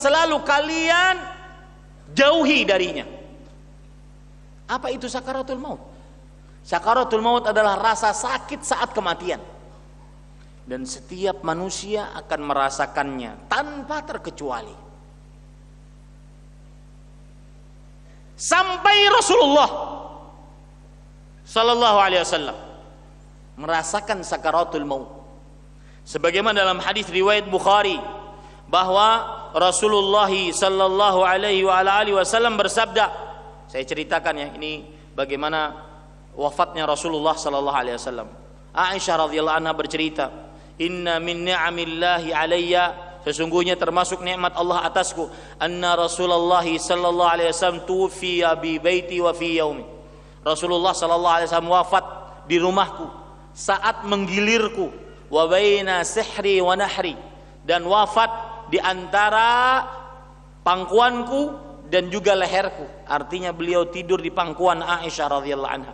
selalu kalian jauhi darinya. Apa itu sakaratul maut? Sakaratul maut adalah rasa sakit saat kematian. Dan setiap manusia akan merasakannya tanpa terkecuali. Sampai Rasulullah sallallahu alaihi wasallam merasakan sakaratul maut. Sebagaimana dalam hadis riwayat Bukhari bahwa Rasulullah sallallahu alaihi wasallam bersabda, saya ceritakan ya, ini bagaimana wafatnya Rasulullah sallallahu alaihi wasallam. Aisyah radhiyallahu anha bercerita, "Inna min ni'amillahi alayya", sesungguhnya termasuk nikmat Allah atasku, "anna Rasulullah sallallahu alaihi wasallam tufiya bi baiti wa fi yaumi." Rasulullah sallallahu alaihi wasallam wafat di rumahku saat menggilirku, wa baina sihri wa nahri, dan wafat di antara pangkuanku dan juga leherku. Artinya beliau tidur di pangkuan Aisyah radhiyallahu anha.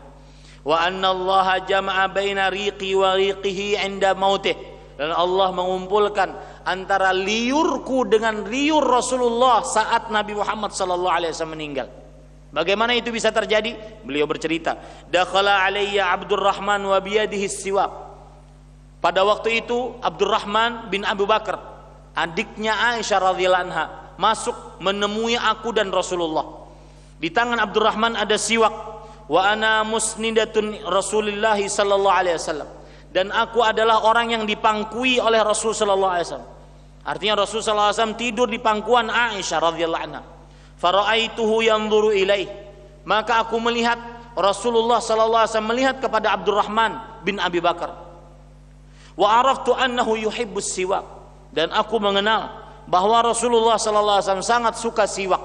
Wa anna Allah jama'a baina riqi wa riqihi 'inda mautih, dan Allah mengumpulkan antara liurku dengan liur Rasulullah saat Nabi Muhammad sallallahu alaihi wasallam meninggal. Bagaimana itu bisa terjadi? Beliau bercerita, "Dakhala alayya Abdurrahman wa biyadihi siwak." Pada waktu itu Abdurrahman bin Abu Bakar, adiknya Aisyah radhiyallahu anha, masuk menemui aku dan Rasulullah. Di tangan Abdurrahman ada siwak. Wa ana musnidatun Rasulillah sallallahu alaihi wasallam, dan aku adalah orang yang dipangkui oleh Rasul sallallahu alaihi wasallam. Artinya Rasul sallallahu alaihi wasallam tidur di pangkuan Aisyah radhiyallahu anha. Faraaituhu yanzuru ilaih, maka aku melihat Rasulullah sallallahu alaihi wasallam melihat kepada Abdurrahman bin Abi Bakar. Wa araftu annahu yuhibbus siwak, dan aku mengenal bahwa Rasulullah sallallahu alaihi wasallam sangat suka siwak,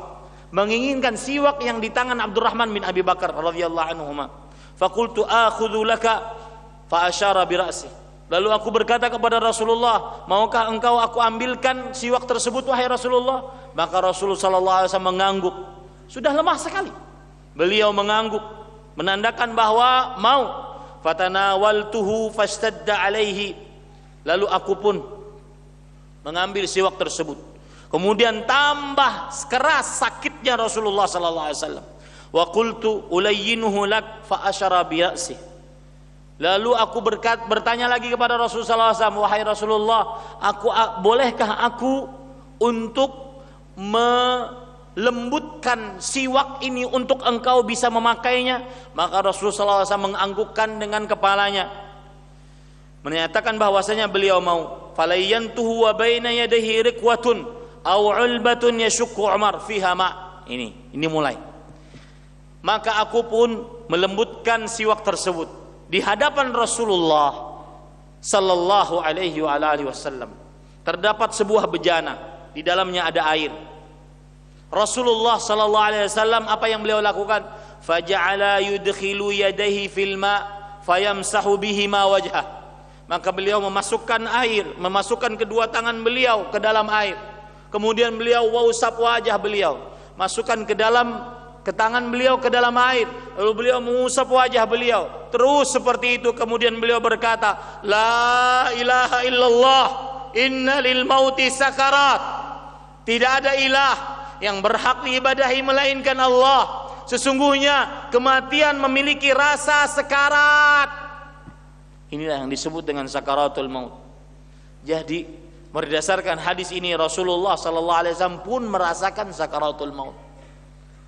menginginkan siwak yang di tangan Abdurrahman bin Abi Bakar radhiyallahu anhuma. Faqultu akhudhu laka, fa asyara bi ra'si. Lalu aku berkata kepada Rasulullah, "Maukah engkau aku ambilkan siwak tersebut wahai Rasulullah?" Maka Rasulullah sallallahu alaihi wasallam mengangguk. Sudah lemah sekali. Beliau mengangguk menandakan bahwa mau. Fatanawaltuhu fastadda alaihi. Lalu aku pun mengambil siwak tersebut. Kemudian tambah keras sakitnya Rasulullah sallallahu alaihi wasallam. Wa qultu ulayyinuhu lak, fa asyara bi ra'si. Lalu aku bertanya lagi kepada Rasulullah sallallahu alaihi wasallam, "Wahai Rasulullah, bolehkah aku untuk melembutkan siwak ini untuk engkau bisa memakainya?" Maka Rasulullah sallallahu alaihi wasallam menganggukkan dengan kepalanya, menyatakan bahwasanya beliau mau. Falayyantuhu wa baina yadayhi riqwatun aw ulbatun yashukku Umar fiha ma. Ini mulai. Maka aku pun melembutkan siwak tersebut di hadapan Rasulullah sallallahu alaihi wasallam. Terdapat sebuah bejana, di dalamnya ada air. Rasulullah sallallahu alaihi wasallam apa yang beliau lakukan? Faja'ala yudkhilu yadayhi fil ma fayamsahu bihi ma wajhah. Maka beliau memasukkan air, memasukkan kedua tangan beliau ke dalam air. Kemudian beliau usap wajah beliau, masukkan ke tangan beliau ke dalam air. Lalu beliau mengusap wajah beliau. Terus seperti itu. Kemudian beliau berkata, "La ilaha illallah, inna lil mauti sakarat." Tidak ada ilah yang berhak diibadahi melainkan Allah. Sesungguhnya kematian memiliki rasa sekarat. Inilah yang disebut dengan sakaratul maut. Jadi berdasarkan hadis ini Rasulullah sallallahu alaihi wasallam pun merasakan sakaratul maut.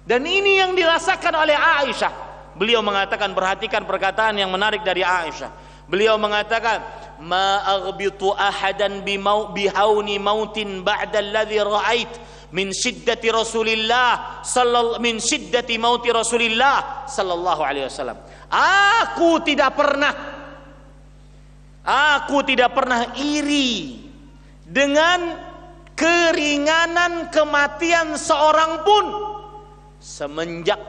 Dan ini yang dirasakan oleh Aisyah. Beliau mengatakan, perhatikan perkataan yang menarik dari Aisyah. Beliau mengatakan, "Ma aghbitu ahadan bihauni mautin ba'da alladhi ra'ait min shiddati Rasulillah min shiddati mauti Rasulillah sallallahu alaihi wasallam." Aku tidak pernah iri dengan keringanan kematian seorang pun semenjak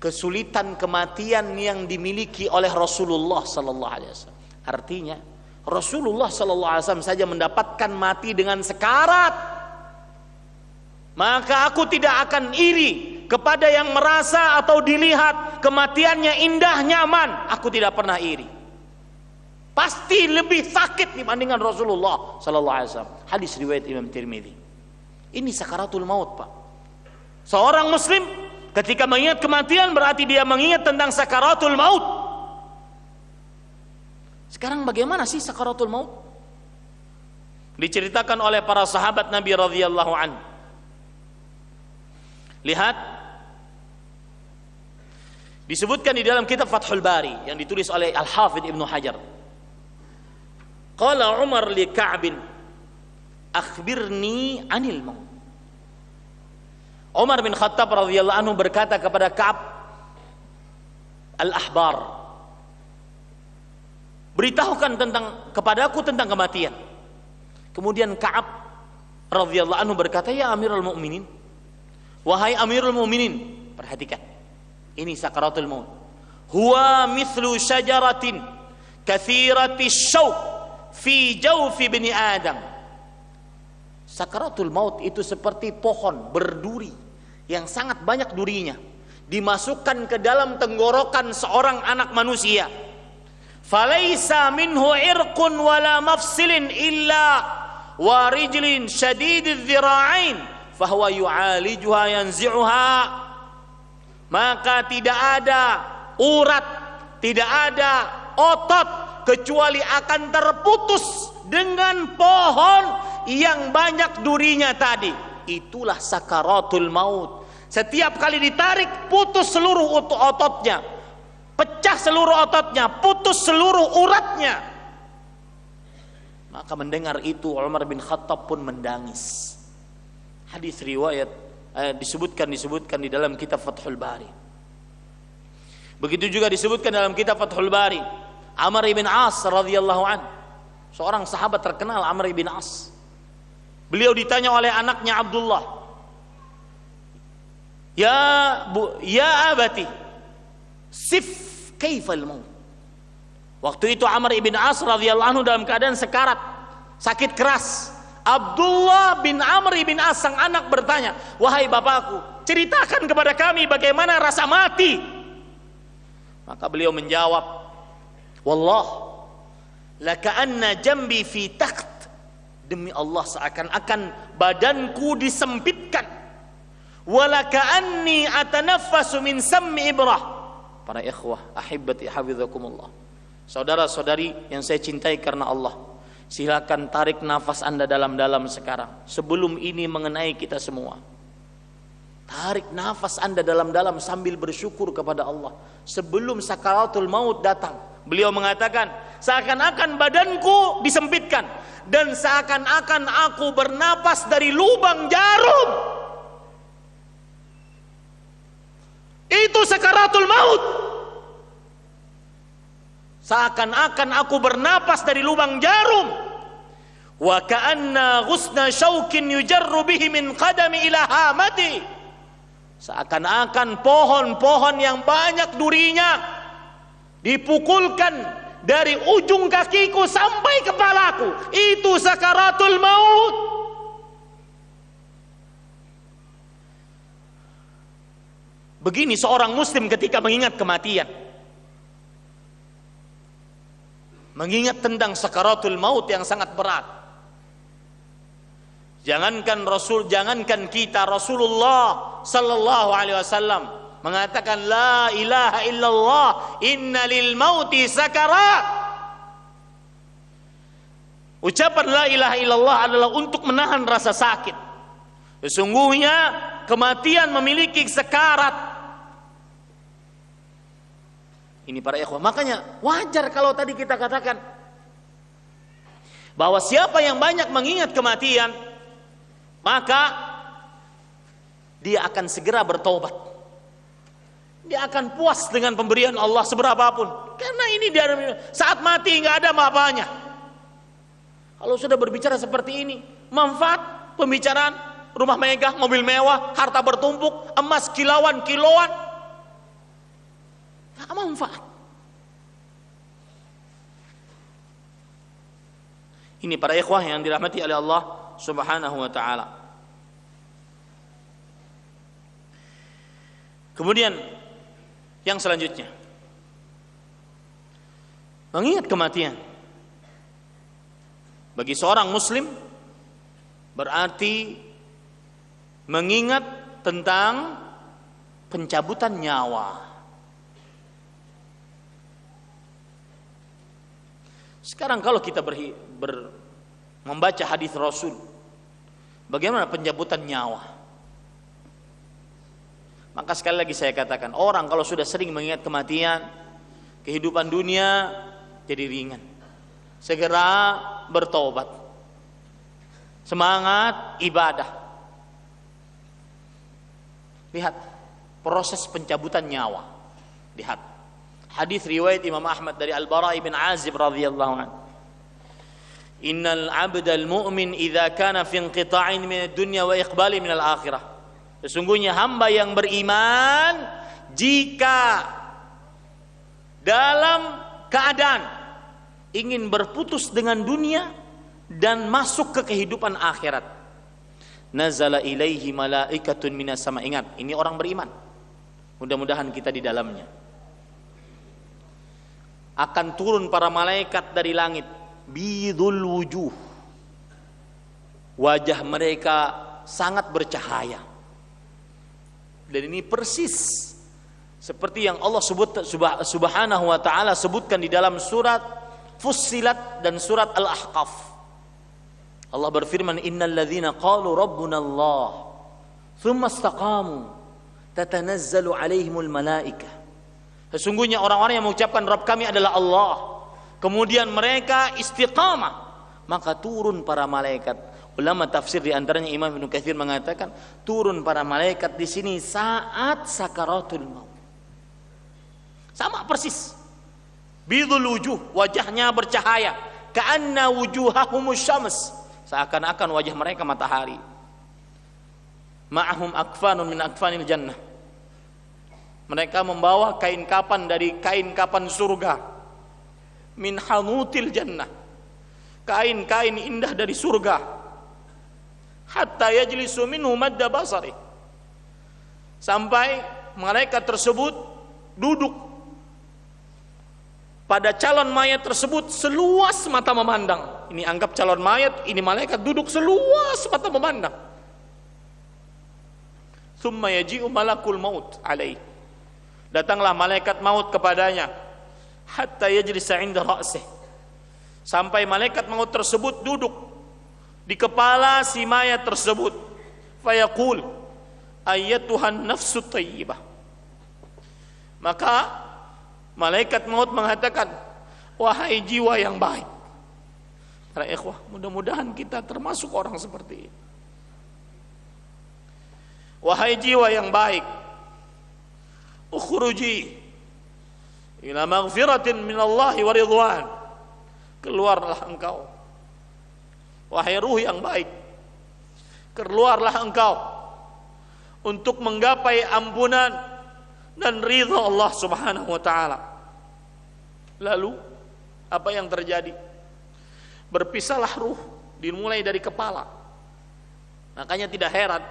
kesulitan kematian yang dimiliki oleh Rasulullah sallallahu alaihi wasallam. Artinya Rasulullah sallallahu alaihi wasallam saja mendapatkan mati dengan sekarat. Maka aku tidak akan iri kepada yang merasa atau dilihat kematiannya indah, nyaman. Aku tidak pernah iri. Pasti lebih sakit dibandingkan Rasulullah sallallahu alaihi wasallam. Hadis riwayat Imam Tirmidzi. Ini sakaratul maut, Pak. Seorang muslim ketika mengingat kematian berarti dia mengingat tentang sakaratul maut. Sekarang bagaimana sih sakaratul maut? Diceritakan oleh para sahabat Nabi radhiyallahu anhu. Lihat, disebutkan di dalam kitab Fathul Bari yang ditulis oleh Al-Hafidh Ibnu Hajar. Qala Umar li Ka'bin, akhbirni anil maut. Umar bin Khattab radhiyallahu anhu berkata kepada Ka'ab al-Ahbar, beritahukan kepadaku tentang kematian. Kemudian Ka'ab radhiyallahu anhu berkata, ya Amirul Mukminin, wahai Amirul Mukminin, perhatikan, ini sakaratul maut. Huwa mithlu syajaratin kathiratis syauq fi jawfi bani Adam. Sakaratul maut itu seperti pohon berduri yang sangat banyak durinya, dimasukkan ke dalam tenggorokan seorang anak manusia. Falaisa minhu irqun wala mafsilin illa wa rijlin syadididz dzira'ain fahuwa yu'alijuha yanzi'uha. Maka tidak ada urat, tidak ada otot kecuali akan terputus dengan pohon yang banyak durinya tadi. Itulah sakaratul maut. Setiap kali ditarik putus seluruh ototnya, pecah seluruh ototnya, putus seluruh uratnya. Maka mendengar itu Umar bin Khattab pun mendangis. Hadis riwayat disebutkan di dalam kitab Fathul Bari. Begitu juga disebutkan dalam kitab Fathul Bari, Amr bin As radhiyallahu an, seorang sahabat terkenal Amr bin As. Beliau ditanya oleh anaknya Abdullah, ya abati, sif kaifal maut. Waktu itu Amr bin As radhiyallahu anhu dalam keadaan sekarat, sakit keras. Abdullah bin Amr bin As sang anak bertanya, wahai bapakku, ceritakan kepada kami bagaimana rasa mati. Maka beliau menjawab, wallah laka'anna jambi fi taqt, demi Allah seakan-akan badanku disempitkan. Walaka'anni atanaffasu min sammi ibrah. Para ikhwah ahibbati hafizakumullah, saudara-saudari yang saya cintai karena Allah, silakan tarik nafas Anda dalam-dalam sekarang sebelum ini mengenai kita semua. Tarik nafas Anda dalam-dalam sambil bersyukur kepada Allah sebelum sakaratul maut datang. Beliau mengatakan, seakan-akan badanku disempitkan dan seakan-akan aku bernapas dari lubang jarum. Itu sakaratul maut. Seakan-akan aku bernapas dari lubang jarum. Wa ka'anna ghusna syaukin yujarru bihi min qadami ila hamati. Seakan-akan pohon-pohon yang banyak durinya dipukulkan dari ujung kakiku sampai kepalaku. Itu sakaratul maut. Begini seorang muslim ketika mengingat kematian, mengingat tentang sakaratul maut yang sangat berat. Jangankan kita, Rasulullah sallallahu alaihi wasallam mengatakan la ilaha illallah inna lil mauti sakarat. Ucapan la ilaha illallah adalah untuk menahan rasa sakit. Sesungguhnya kematian memiliki sekarat. Ini para ikhwah, makanya wajar kalau tadi kita katakan bahwa siapa yang banyak mengingat kematian, maka dia akan segera bertobat. Dia akan puas dengan pemberian Allah seberapapun. Karena ini dia saat mati nggak ada apa-apanya. Kalau sudah berbicara seperti ini, manfaat pembicaraan rumah megah, mobil mewah, harta bertumpuk, emas kilauan-kilauan, tak manfaat. Ini para ikhwah yang dirahmati oleh Allah Subhanahu wa ta'ala. Kemudian yang selanjutnya, mengingat kematian bagi seorang muslim berarti mengingat tentang pencabutan nyawa. Sekarang kalau kita membaca hadis Rasul, bagaimana pencabutan nyawa? Maka sekali lagi saya katakan, orang kalau sudah sering mengingat kematian, kehidupan dunia jadi ringan. Segera bertobat, semangat ibadah. Lihat proses pencabutan nyawa. Lihat hadis riwayat Imam Ahmad dari Al-Bara' bin Azib radhiyallahu anhu. Innal 'abdal mu'min idza kana fi inqita'in min ad-dunya wa iqbali min al-akhirah. Sesungguhnya hamba yang beriman jika dalam keadaan ingin berputus dengan dunia dan masuk ke kehidupan akhirat, nazala ilaihi malaikatun minas sama. Ingat, ini orang beriman. Mudah-mudahan kita di dalamnya. Akan turun para malaikat dari langit, bidul wujuh. Wajah mereka sangat bercahaya. Dan ini persis seperti yang Allah subhanahu wa ta'ala sebutkan di dalam surat Fussilat dan surat Al-Ahqaf. Allah berfirman, innal ladzina qalu rabbuna Allah thumma istaqamu tatanazzalu alaihimul malaikah. Sesungguhnya orang-orang yang mengucapkan Rabb kami adalah Allah, kemudian mereka istiqamah, maka turun para malaikat. Ulama tafsir di antaranya Imam Ibnu Katsir mengatakan, turun para malaikat di sini saat sakaratul maut. Sama persis. Bidul wujuh, wajahnya bercahaya, ka'anna wujuhahumus syams, seakan-akan wajah mereka matahari. Ma'ahum akfanun min akfanil jannah. Mereka membawa kain kapan dari kain kapan surga. Min hanutil jannah, kain-kain indah dari surga. Hatta yajlisu minhu madda basari, sampai malaikat tersebut duduk pada calon mayat tersebut seluas mata memandang. Ini anggap calon mayat, ini malaikat duduk seluas mata memandang. Tsumma yaji'u malakul maut alaih. Datanglah malaikat maut kepadanya. Hatta yajlisa 'inda ra'sih. Sampai malaikat maut tersebut duduk di kepala si mayat tersebut. Fayaqul ayyatuhan nafsut thayyibah. Maka malaikat maut mengatakan, wahai jiwa yang baik. Para ikhwah, mudah-mudahan kita termasuk orang seperti ini. Wahai jiwa yang baik, ukhruji ila maghfiratin minallahi wa ridwan. Keluarlah engkau. Wahai ruh yang baik, keluarlah engkau untuk menggapai ampunan dan ridha Allah subhanahu wa ta'ala. Lalu apa yang terjadi? Berpisahlah ruh, dimulai dari kepala. Makanya tidak heran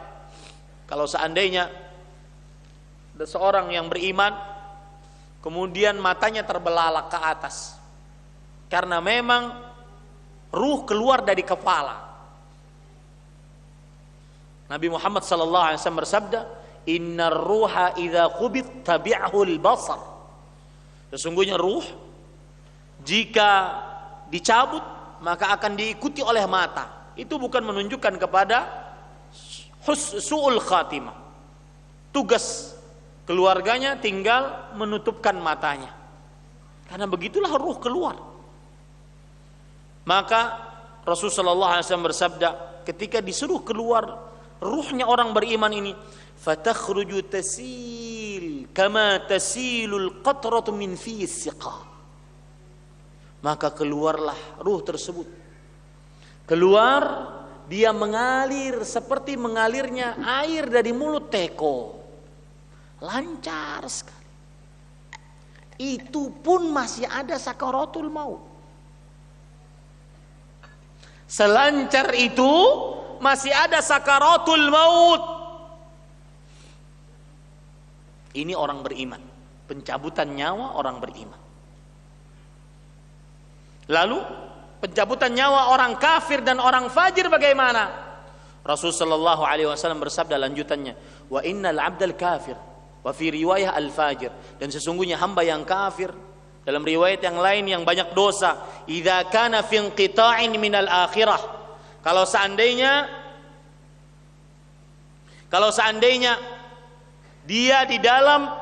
kalau seandainya ada seorang yang beriman kemudian matanya terbelalak ke atas, karena memang ruh keluar dari kepala. Nabi Muhammad SAW bersabda, innar ruha idza qubit tabi'ahu al-basar. Sesungguhnya ruh jika dicabut maka akan diikuti oleh mata. Itu bukan menunjukkan kepada su'ul khatimah. Tugas keluarganya tinggal menutupkan matanya. Karena begitulah ruh keluar. Maka Rasulullah SAW bersabda, ketika disuruh keluar ruhnya orang beriman ini, fatakhruju tasil kama tasilul qatratu min fi siqa. Maka keluarlah ruh tersebut. Keluar, dia mengalir seperti mengalirnya air dari mulut teko. Lancar sekali. Itu pun masih ada sakaratul maut. Selancar itu masih ada sakaratul maut. Ini orang beriman. Pencabutan nyawa orang beriman. Lalu pencabutan nyawa orang kafir dan orang fajir bagaimana? Rasul sallallahu alaihi wasallam bersabda lanjutannya, wa innal 'abdal kafir wa fi riwayah al fajir, dan sesungguhnya hamba yang kafir, dalam riwayat yang lain yang banyak dosa, idza kana fi inqita'in minal akhirah, kalau seandainya dia di dalam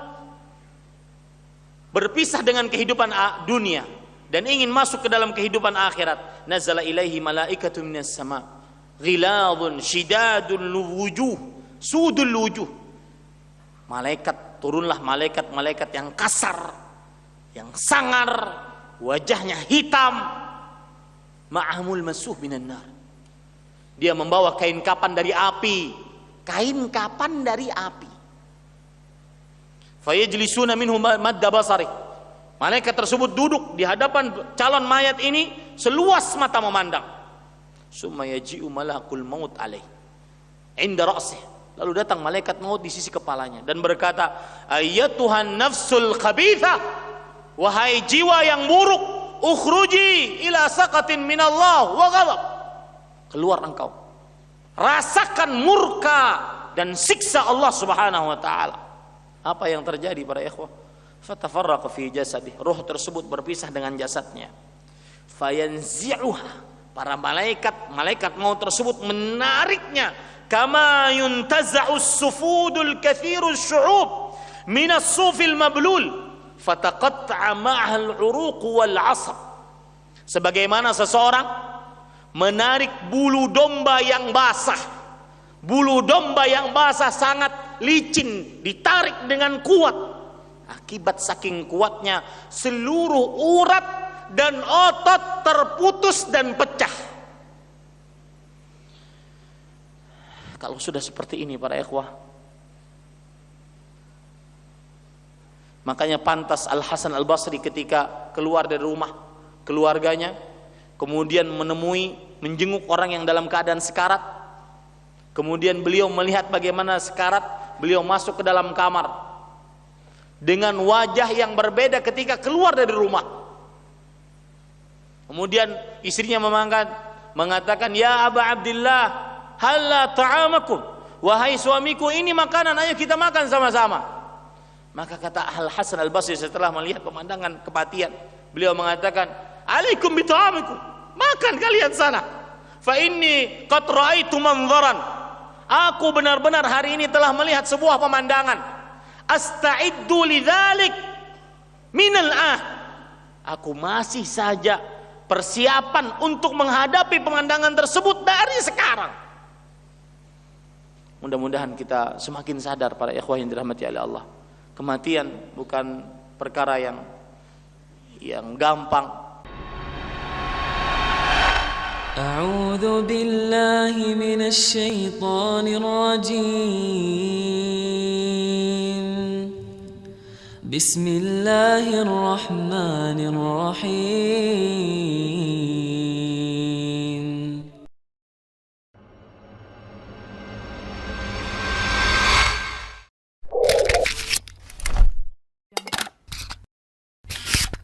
berpisah dengan kehidupan dunia dan ingin masuk ke dalam kehidupan akhirat, nazala ilaihi malaikatun minas sama ghiladun shidadul wujuh sudul wujuh, turunlah malaikat yang kasar, yang sangar, wajahnya hitam, ma'amul masuh minan nar, dia membawa kain kapan dari api, fayajlisuna minhu madda basari, malaikat tersebut duduk di hadapan calon mayat ini seluas mata memandang. Summa yaji'u malakul maut alaih inda ra'sih, lalu datang malaikat maut di sisi kepalanya dan berkata, ayyatuhan nafsul khabithah, wahai jiwa yang buruk, ukhruji ila saqatin minallah wa ghadab, keluar engkau, rasakan murka dan siksa Allah Subhanahu wa taala. Apa yang terjadi para ikhwah? Fatafarraqa fi jasadi, ruh tersebut berpisah dengan jasadnya. Fayanzi'uha, para malaikat maut tersebut menariknya, kama yuntaza'us sufudul kathirus syu'ub minas sufil mablul fataqatta'a ma'ahal uruq wal 'asab, sebagaimana seseorang menarik bulu domba yang basah. Bulu domba yang basah sangat licin, ditarik dengan kuat. Akibat saking kuatnya, seluruh urat dan otot terputus dan pecah. Kalau sudah seperti ini para ikhwah, makanya pantas Al Hasan Al Basri ketika keluar dari rumah keluarganya, kemudian menjenguk orang yang dalam keadaan sekarat, kemudian beliau melihat bagaimana sekarat, beliau masuk ke dalam kamar dengan wajah yang berbeda ketika keluar dari rumah. Kemudian istrinya mengatakan, ya Aba Abdillah, halla ta'amakum, wahai suamiku, ini makanan, ayo kita makan sama-sama. Maka kata Al Hasan Al Basri setelah melihat pemandangan kematian, beliau mengatakan, alaikum bita'amikum, makan kalian sana, fa inni qad ra'aitu manzaran, aku benar-benar hari ini telah melihat sebuah pemandangan, asta'iddu lidzalik minal aku masih saja persiapan untuk menghadapi pemandangan tersebut dari sekarang. Mudah-mudahan kita semakin sadar para ikhwah yang dirahmati oleh Allah, kematian bukan perkara yang gampang. A'udzu billahi minasy syaithanir rajim. Bismillahirrahmanirrahim.